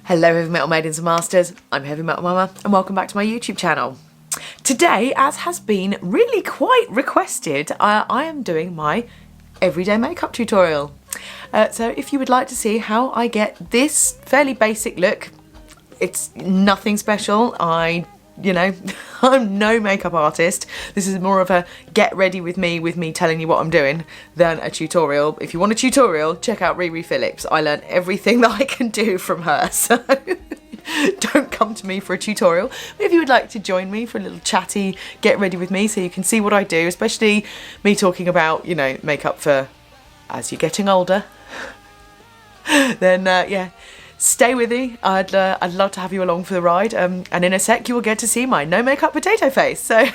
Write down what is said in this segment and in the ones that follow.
Hello Heavy Metal Maidens and Masters, I'm Heavy Metal Momma and welcome back to my YouTube channel. Today, as has been really quite requested, I am doing my everyday makeup tutorial. So if you would like to see how I get this fairly basic look, it's nothing special. I'm no makeup artist. This is more of a get ready with me telling you what I'm doing than a tutorial. If you want a tutorial, check out ReeRee Phillips. I learned everything that I can do from her, so don't come to me for a tutorial. But if you would like to join me for a little chatty get ready with me so you can see what I do, especially me talking about, makeup for as you're getting older, then yeah. Stay with me. I'd love to have you along for the ride, and in a sec you will get to see my no makeup potato face. So,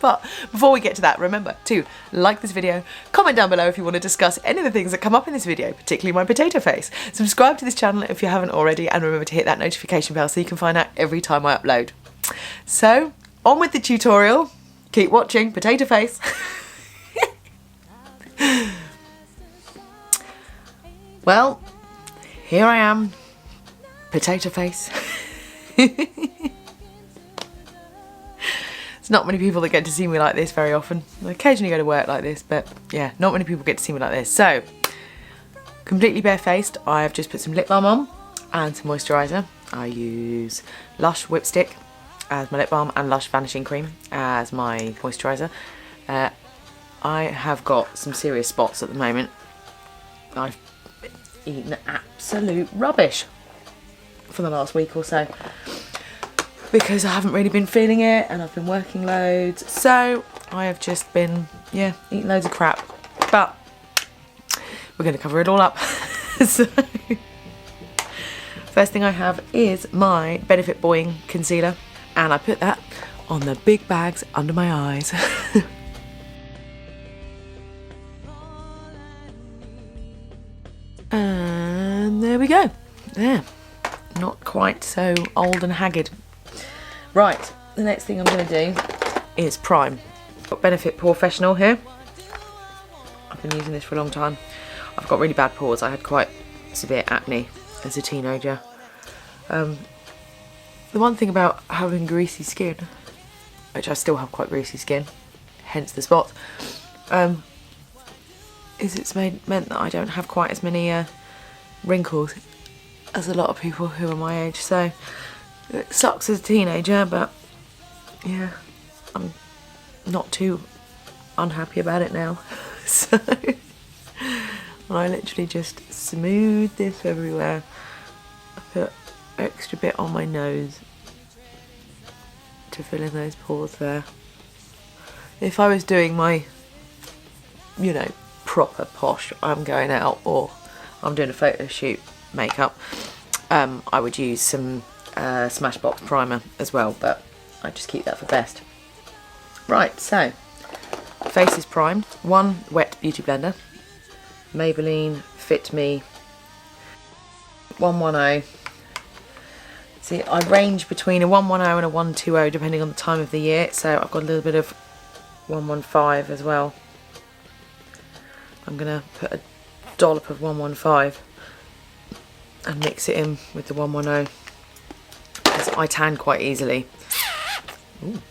but before we get to that, remember to like this video, comment down below if you want to discuss any of the things that come up in this video, particularly my potato face. Subscribe to this channel if you haven't already, and remember to hit that notification bell so you can find out every time I upload. So, on with the tutorial. Keep watching. Potato face. Well, here I am, potato face. There's not many people that get to see me like this very often. I occasionally go to work like this, but yeah, not many people get to see me like this. So, completely barefaced, I've just put some lip balm on and some moisturiser. I use Lush Whipstick as my lip balm and Lush Vanishing Cream as my moisturiser. I have got some serious spots at the moment. I've eaten absolute rubbish for the last week or so because I haven't really been feeling it and I've been working loads, so I have just been eating loads of crap, but we're going to cover it all up. So first thing I have is my Benefit Boying concealer, and I put that on the big bags under my eyes. And there we go. There. Not quite so old and haggard. Right, the next thing I'm going to do is prime. Got Benefit Porefessional here. I've been using this for a long time. I've got really bad pores. I had quite severe acne as a teenager. The one thing about having greasy skin, which I still have quite greasy skin, hence the spots, is it's meant that I don't have quite as many wrinkles as a lot of people who are my age, so it sucks as a teenager, but yeah, I'm not too unhappy about it now. So I literally just smooth this everywhere. I put extra bit on my nose to fill in those pores there. If I was doing my, proper posh, I'm going out or I'm doing a photo shoot makeup, I would use some Smashbox primer as well, but I just keep that for best. Right, so face is primed. One wet beauty blender, Maybelline Fit Me 110. See, I range between a 110 and a 120 depending on the time of the year, so I've got a little bit of 115 as well. I'm going to put a dollop of 115 and mix it in with the 110 because I tan quite easily. Ooh.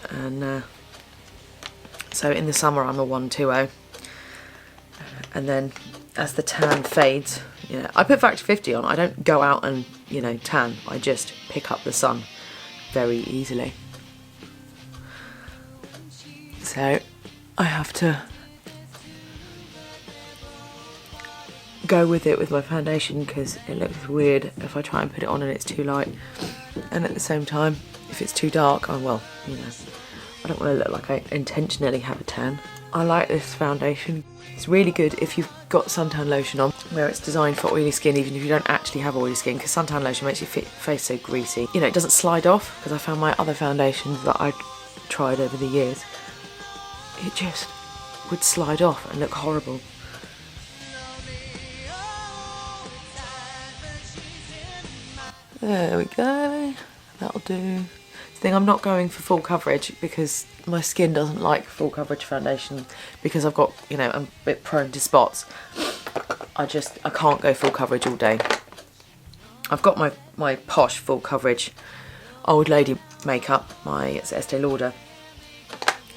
And so in the summer I'm a 120, and then as the tan fades, I put factor 50 on. I don't go out and tan, I just pick up the sun very easily. So I have to go with it with my foundation because it looks weird if I try and put it on and it's too light, and at the same time if it's too dark, I don't want to look like I intentionally have a tan. I like this foundation. It's really good if you've got suntan lotion on, where it's designed for oily skin even if you don't actually have oily skin, because suntan lotion makes your face so greasy. It doesn't slide off, because I found my other foundations that I tried over the years, it just would slide off and look horrible. There we go, that'll do. The thing, I'm not going for full coverage because my skin doesn't like full coverage foundation, because I've got, I'm a bit prone to spots. I can't go full coverage all day. I've got my posh full coverage old lady makeup, my Estee Lauder.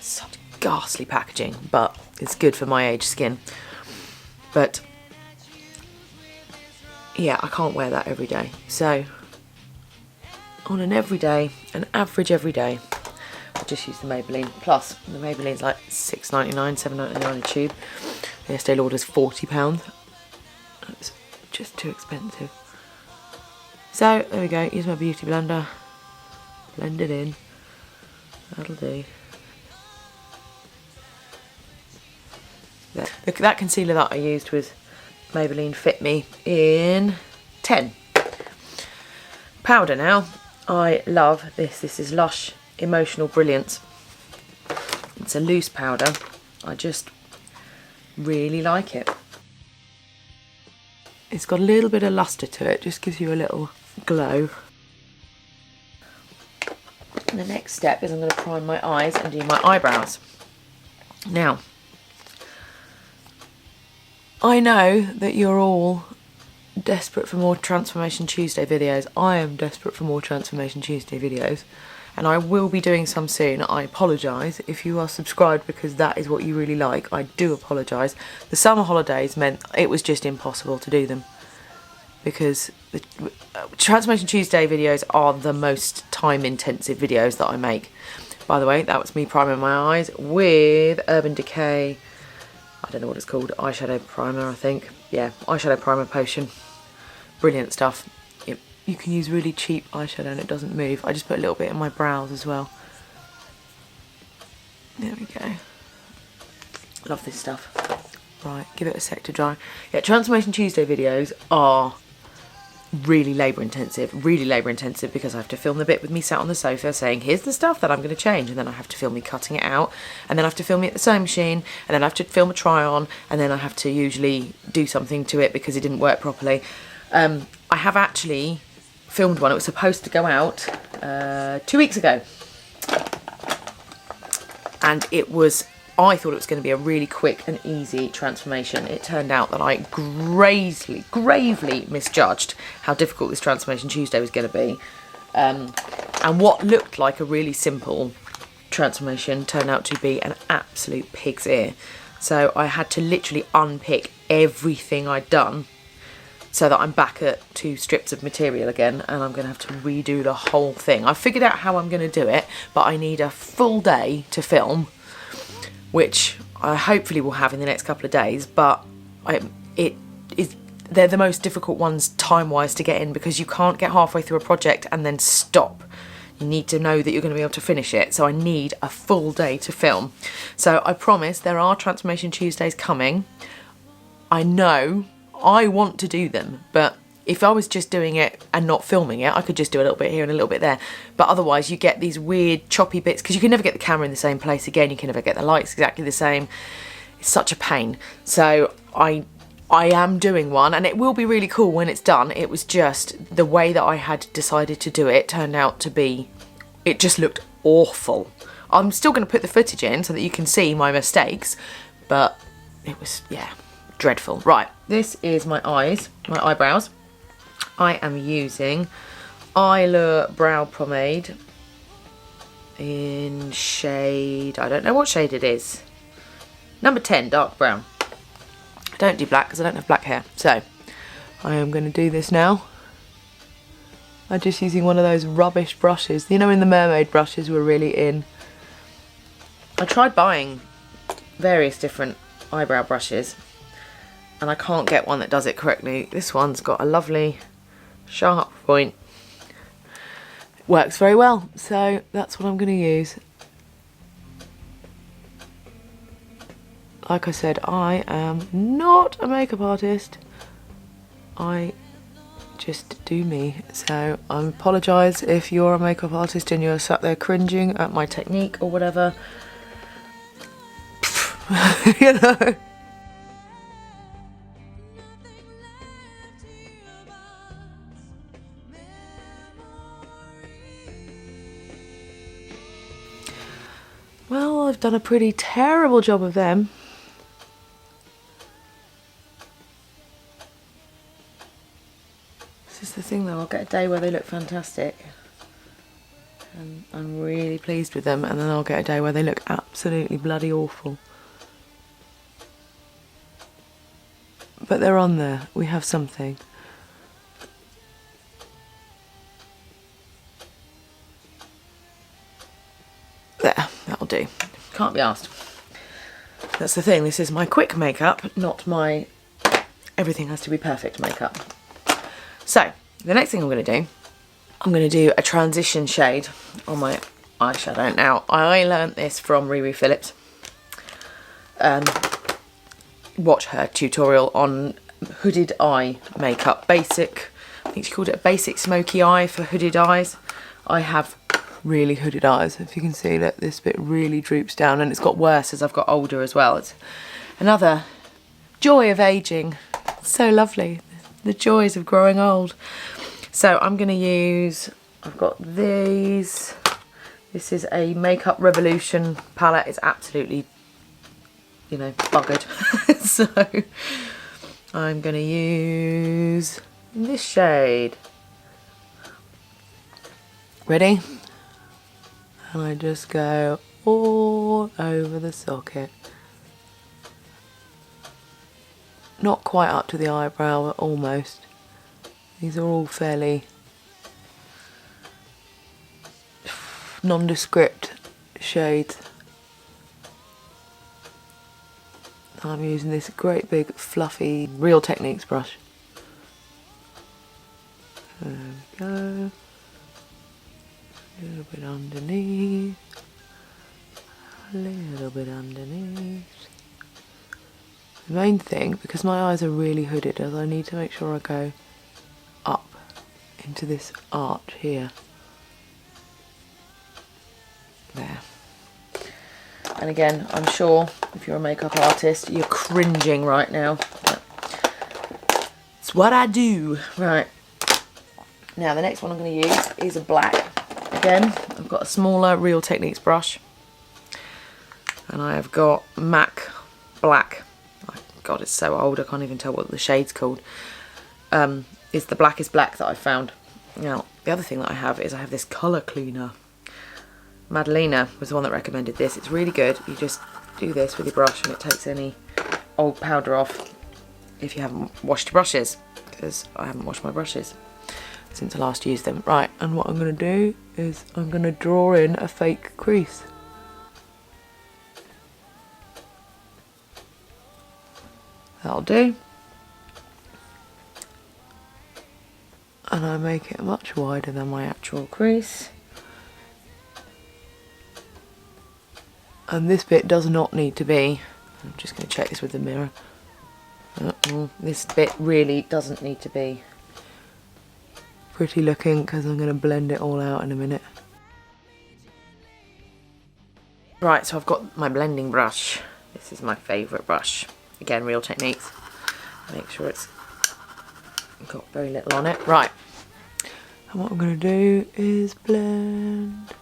Such ghastly packaging, but it's good for my age skin. But yeah, I can't wear that every day. So on an average everyday, I just use the Maybelline. Plus, the Maybelline's like £6.99, £7.99 a tube. The Estee Lauder's £40. It's just too expensive. So there we go. Use my beauty blender. Blend it in. That'll do. That concealer that I used was Maybelline Fit Me in 10. Powder now. I love this. This is Lush Emotional Brilliance. It's a loose powder. I just really like it. It's got a little bit of luster to it. Just gives you a little glow. And the next step is I'm going to prime my eyes and do my eyebrows. Now, I know that you're all desperate for more Transformation Tuesday videos. I am desperate for more Transformation Tuesday videos, and I will be doing some soon. I apologise if you are subscribed because that is what you really like. I do apologise. The summer holidays meant it was just impossible to do them because the Transformation Tuesday videos are the most time intensive videos that I make. By the way, that was me priming my eyes with Urban Decay, I don't know what it's called, eyeshadow primer I think. Yeah, eyeshadow primer potion. Brilliant stuff. You can use really cheap eyeshadow and it doesn't move. I just put a little bit in my brows as well. There we go. Love this stuff. Right, give it a sec to dry. Yeah, Transformation Tuesday videos are really labour intensive because I have to film the bit with me sat on the sofa saying here's the stuff that I'm going to change, and then I have to film me cutting it out, and then I have to film it at the sewing machine, and then I have to film a try on, and then I have to usually do something to it because it didn't work properly. I have actually filmed one. It was supposed to go out 2 weeks ago, and I thought it was going to be a really quick and easy transformation. It turned out that I gravely misjudged how difficult this Transformation Tuesday was going to be. And what looked like a really simple transformation turned out to be an absolute pig's ear. So I had to literally unpick everything I'd done so that I'm back at 2 strips of material again, and I'm going to have to redo the whole thing. I've figured out how I'm going to do it, but I need a full day to film, which I hopefully will have in the next couple of days, but they're the most difficult ones time-wise to get in because you can't get halfway through a project and then stop. You need to know that you're going to be able to finish it, so I need a full day to film. So I promise there are Transformation Tuesdays coming. I know I want to do them, but if I was just doing it and not filming it, I could just do a little bit here and a little bit there. But otherwise you get these weird choppy bits because you can never get the camera in the same place again. You can never get the lights exactly the same. It's such a pain. So I am doing one, and it will be really cool when it's done. It was just the way that I had decided to do it turned out to be, it just looked awful. I'm still going to put the footage in so that you can see my mistakes, but it was, yeah, dreadful. Right, this is my eyes, my eyebrows. I am using Eyeliner Brow Pomade in shade, I don't know what shade it is, number 10, dark brown. I don't do black because I don't have black hair, so I am going to do this now. I'm just using one of those rubbish brushes, you know, when the mermaid brushes were really in. I tried buying various different eyebrow brushes and I can't get one that does it correctly. This one's got a lovely sharp point. It works very well, so that's what I'm going to use. Like I said, I am not a makeup artist. I just do me. So I apologise if you're a makeup artist and you're sat there cringing at my technique or whatever. You know. Well, I've done a pretty terrible job of them. This is the thing though, I'll get a day where they look fantastic and I'm really pleased with them, and then I'll get a day where they look absolutely bloody awful. But they're on there, we have something. There, that'll do. Can't be asked. That's the thing, this is my quick makeup, not my everything has to be perfect makeup. So, the next thing I'm going to do a transition shade on my eyeshadow. Now, I learnt this from ReeRee Phillips. Watch her tutorial on hooded eye makeup. Basic, I think she called it a basic smoky eye for hooded eyes. I have really hooded eyes. If you can see that this bit really droops down, and it's got worse as I've got older as well. It's another joy of aging. So lovely. The joys of growing old. So I'm going to use, I've got these. This is a Makeup Revolution palette. It's absolutely, you know, buggered. So I'm going to use this shade. Ready? And I just go all over the socket. Not quite up to the eyebrow, but almost. These are all fairly nondescript shades. I'm using this great big fluffy Real Techniques brush. There we go. A little bit underneath. A little bit underneath. The main thing, because my eyes are really hooded, is I need to make sure I go up into this arch here. There. And again, I'm sure if you're a makeup artist, you're cringing right now. It's what I do. Right. Now the next one I'm going to use is a black. Again, I've got a smaller Real Techniques brush. And I have got MAC black. God, it's so old, I can't even tell what the shade's called. It's the blackest black that I found. Now, the other thing that I have is I have this colour cleaner. Maybelline was the one that recommended this. It's really good. You just do this with your brush and it takes any old powder off if you haven't washed your brushes, because I haven't washed my brushes since I last used them. Right, and what I'm going to do is I'm going to draw in a fake crease. That'll do. And I make it much wider than my actual crease. And this bit does not need to be, I'm just going to check this with the mirror. This bit really doesn't need to be pretty looking, because I'm going to blend it all out in a minute. Right, so I've got my blending brush. This is my favourite brush. Again, Real Techniques. Make sure it's got very little on it. Right. And what I'm going to do is blend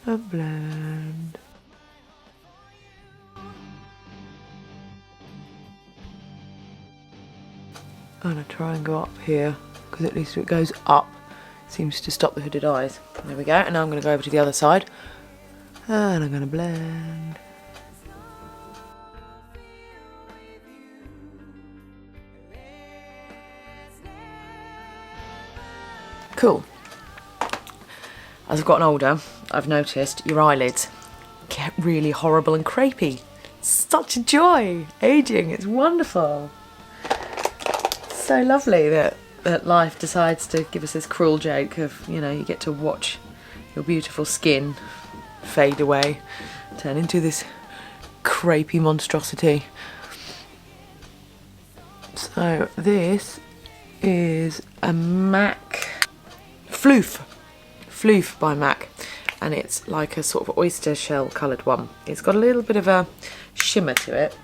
and blend. And I try and go up here, because at least if it goes up, it seems to stop the hooded eyes. There we go. And now I'm going to go over to the other side. And I'm going to blend. Cool. As I've gotten older, I've noticed your eyelids get really horrible and crepey. It's such a joy. Aging, it's wonderful. It's so lovely that life decides to give us this cruel joke of, you know, you get to watch your beautiful skin fade away, turn into this crepey monstrosity. So this is a MAC Floof by MAC, and it's like a sort of oyster shell coloured one. It's got a little bit of a shimmer to it.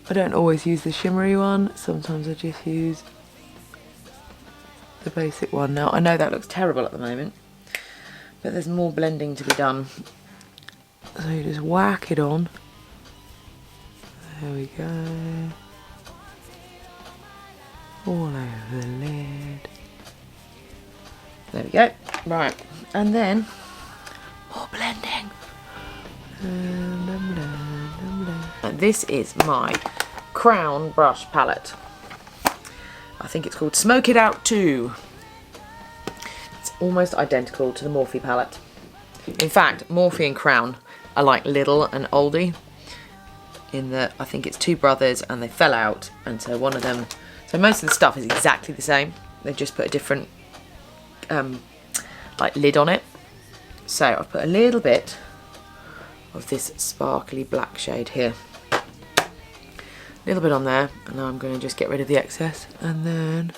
I don't always use the shimmery one, sometimes I just use the basic one. Now I know that looks terrible at the moment, but there's more blending to be done. So you just whack it on. There we go. all over the lid. There we go. Right, and then more blending. And this is my Crown brush palette. I think it's called Smoke It Out 2. It's almost identical to the Morphe palette. In fact, Morphe and Crown are like little and oldie, in that I think it's two brothers and they fell out, and so one of them, so most of the stuff is exactly the same. They've just put a different like lid on it. So I've put a little bit of this sparkly black shade here. A little bit on there, and now I'm going to just get rid of the excess, and then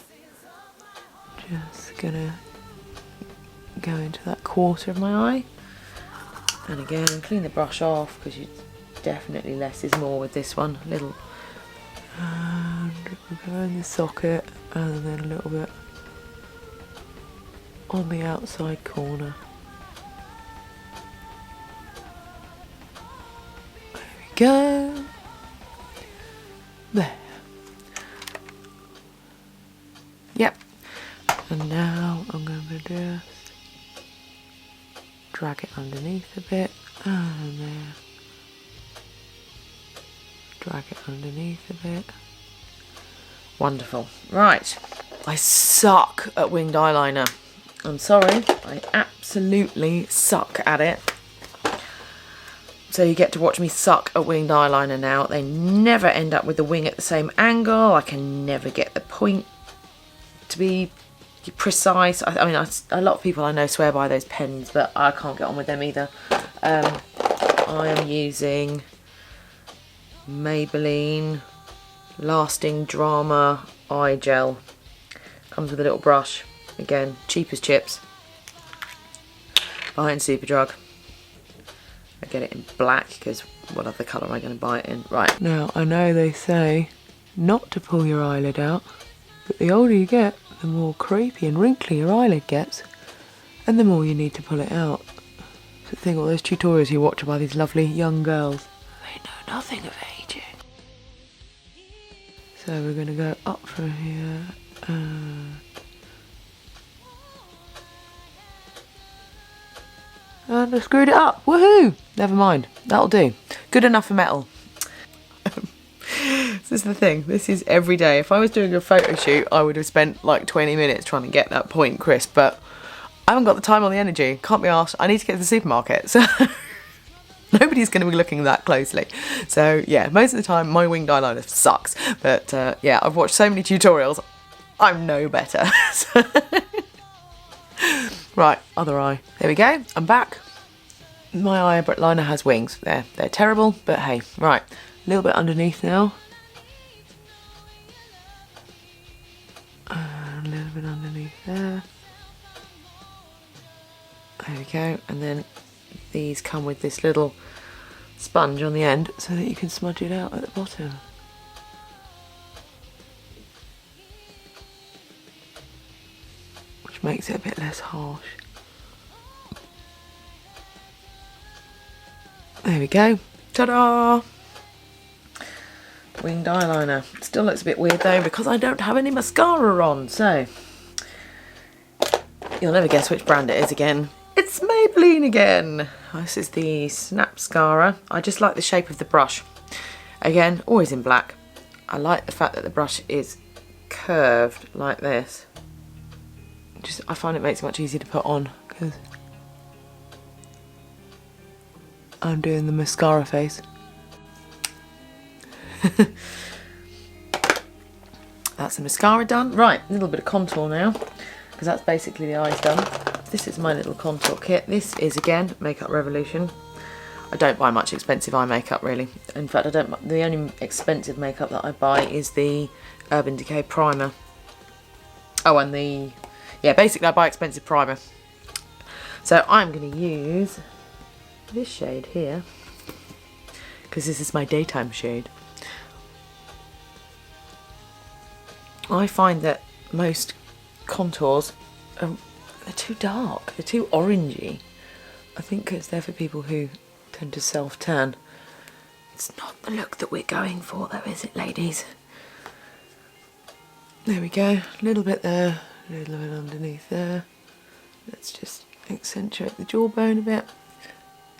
just gonna go into that quarter of my eye, and again clean the brush off, because you definitely less is more with this one. A little, and we'll go in the socket, and then a little bit on the outside corner. There we go. There. Yep. And now I'm going to just drag it underneath a bit, and there. Drag it underneath a bit. Wonderful. Right. I suck at winged eyeliner. I'm sorry, I absolutely suck at it. So you get to watch me suck at winged eyeliner now. They never end up with the wing at the same angle. I can never get the point to be precise. I mean, a lot of people I know swear by those pens, but I can't get on with them either. I am using Maybelline Lasting Drama Eye Gel. Comes with a little brush. Again, cheap as chips. Buy it in Superdrug. I get it in black, because what other colour am I going to buy it in? Right. Now, I know they say not to pull your eyelid out, but the older you get, the more creepy and wrinkly your eyelid gets, and the more you need to pull it out. So the thing, all those tutorials you watch by these lovely young girls, they know nothing of aging. So we're going to go up from here, and I screwed it up. Woohoo! Never mind. That'll do. Good enough for metal. This is the thing. This is every day. If I was doing a photo shoot, I would have spent like 20 minutes trying to get that point crisp, but I haven't got the time or the energy. Can't be arsed. I need to get to the supermarket. So nobody's going to be looking that closely. So yeah, most of the time my winged eyeliner sucks. But yeah, I've watched so many tutorials. I'm no better. Right, other eye. There we go, I'm back. My eyeliner has wings. They're terrible, but hey. Right, a little bit underneath now. A little bit underneath there. There we go, and then these come with this little sponge on the end so that you can smudge it out at the bottom. Which makes it a bit less harsh. There we go. Ta-da! Winged eyeliner. Still looks a bit weird though because I don't have any mascara on, so you'll never guess which brand it is again. It's Maybelline again. This is the Snap Mascara. I just like the shape of the brush. Again, always in black. I like the fact that the brush is curved like this. I find it makes it much easier to put on because I'm doing the mascara face. That's the mascara done. Right, a little bit of contour now because that's basically the eyes done. This is my little contour kit. This is again Makeup Revolution. I don't buy much expensive eye makeup really. In fact, the only expensive makeup that I buy is the Urban Decay primer. Oh, and yeah, basically I buy expensive primer. So I'm going to use this shade here because this is my daytime shade. I find that most contours they're too dark, they're too orangey. I think it's there for people who tend to self-tan. It's not the look that we're going for though, is it, ladies? There we go, a little bit there, a little bit underneath there. Let's just accentuate the jawbone a bit.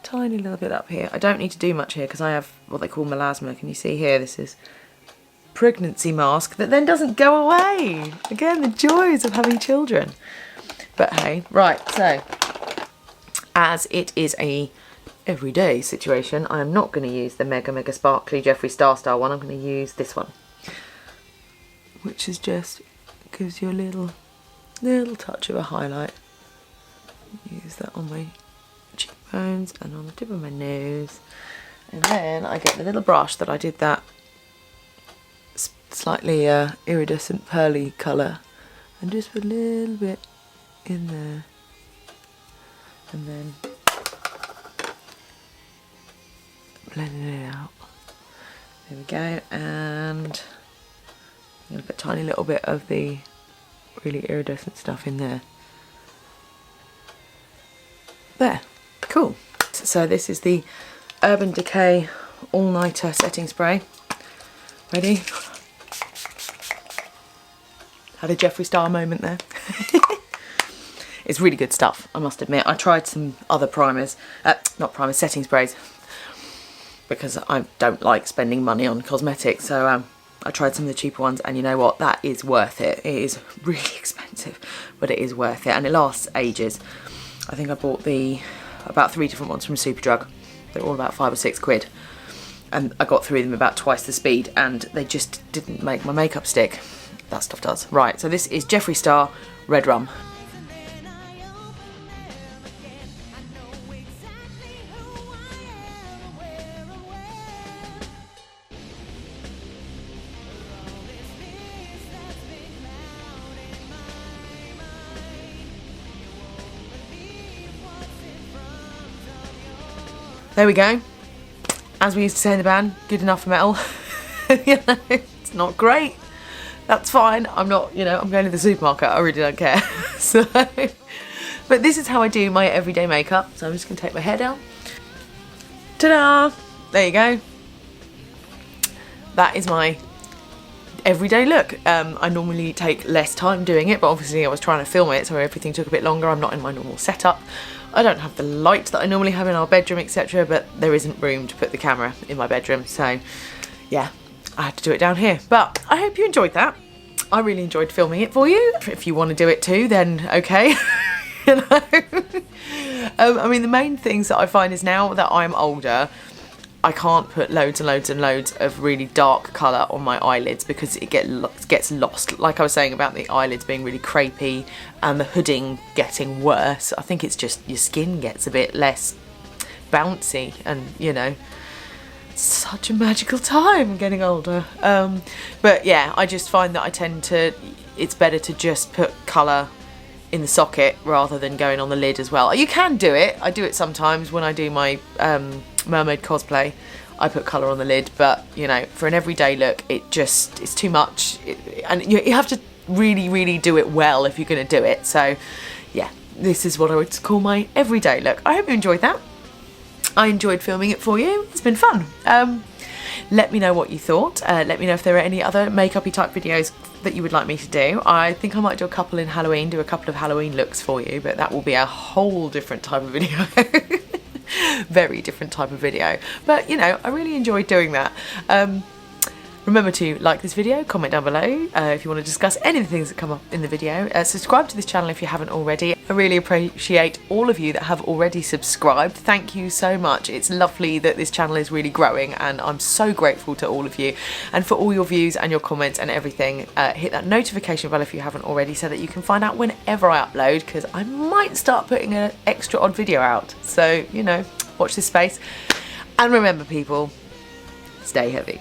Tiny little bit up here. I don't need to do much here because I have what they call melasma. Can you see here? This is pregnancy mask that then doesn't go away. Again, the joys of having children. But hey, right, so as it is a everyday situation, I am not going to use the mega sparkly Jeffree Star style one. I'm going to use this one, which is just gives you a little touch of a highlight. Use that on my cheekbones and on the tip of my nose, and then I get the little brush that I did that slightly iridescent pearly colour and just put a little bit in there, and then blending it out. There we go, and I'm going to put a tiny little bit of the really iridescent stuff in there. There, cool. So this is the Urban Decay All-Nighter Setting Spray. Ready? Had a Jeffree Star moment there. It's really good stuff, I must admit. I tried some other primers, not primers, setting sprays, because I don't like spending money on cosmetics, so I tried some of the cheaper ones, and you know what, that is worth it. It is really expensive, but it is worth it, and it lasts ages. I think I bought about 3 different ones from Superdrug. They were all about 5 or 6 quid. And I got through them about twice the speed, and they just didn't make my makeup stick. That stuff does. Right, so this is Jeffree Star Red Rum. There we go. As we used to say in the band, good enough for metal. You know, it's not great. That's fine. I'm not, you know, I'm going to the supermarket. I really don't care. So, but this is how I do my everyday makeup. So I'm just going to take my hair down. Ta-da! There you go. That is my everyday look. I normally take less time doing it, but obviously I was trying to film it, so everything took a bit longer. I'm not in my normal setup. I don't have the light that I normally have in our bedroom, etc., but there isn't room to put the camera in my bedroom, so yeah, I had to do it down here. But I hope you enjoyed that. I really enjoyed filming it for you. If you want to do it too, then okay. You know? I mean, the main things that I find is now that I'm older, I can't put loads and loads and loads of really dark colour on my eyelids because it gets lost. Like I was saying about the eyelids being really crepey and the hooding getting worse, I think it's just your skin gets a bit less bouncy, and you know, it's such a magical time getting older. But yeah, I just find that it's better to just put colour in the socket rather than going on the lid as well. You can do it. I do it sometimes when I do my mermaid cosplay. I put colour on the lid, but you know, for an everyday look, it's too much, and you have to really do it well if you're going to do it. So yeah, this is what I would call my everyday look. I hope you enjoyed that. I enjoyed filming it for you. It's been fun. Let me know what you thought. Let me know if there are any other makeup-y type videos that you would like me to do. I think I might do a couple in Halloween, do a couple of Halloween looks for you, but that will be a whole different type of video. Very different type of video. But you know, I really enjoyed doing that. Remember to like this video, comment down below if you want to discuss any of the things that come up in the video. Subscribe to this channel if you haven't already. I really appreciate all of you that have already subscribed. Thank you so much. It's lovely that this channel is really growing, and I'm so grateful to all of you. And for all your views and your comments and everything, hit that notification bell if you haven't already, so that you can find out whenever I upload, because I might start putting an extra odd video out. So, you know, watch this space. And remember people, stay heavy.